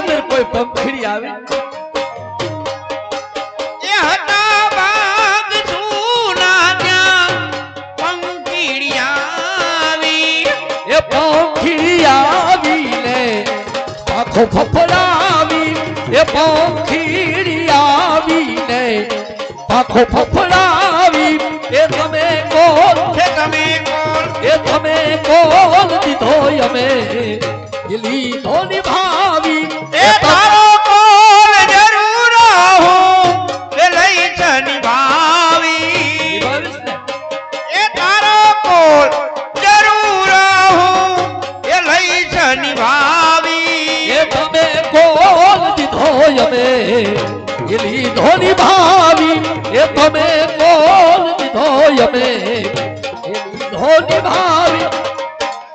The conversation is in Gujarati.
અંદર કોઈ પંખીડી આવે એ હતા બાગ સુના ત્યાં પંખીડી આવી એ પંખીડી આવીને આંખો ફફડાવી એ પંખીડી આવીને આંખો ફફડાવી એ તમે કોણ છે તમે કોણ એ તમે કોણ દીધો અમે લીધો નિભાવી એ તારો કોલ જરૂર હું એ લઈ જ નિભાવી એ તારો કોલ જરૂર હું એ લઈ જ નિભાવી એ તમે કોણ દીધો અમે લીધો નિભાવી એ તમે કોણ દીધો અમે લીધો નિભાવી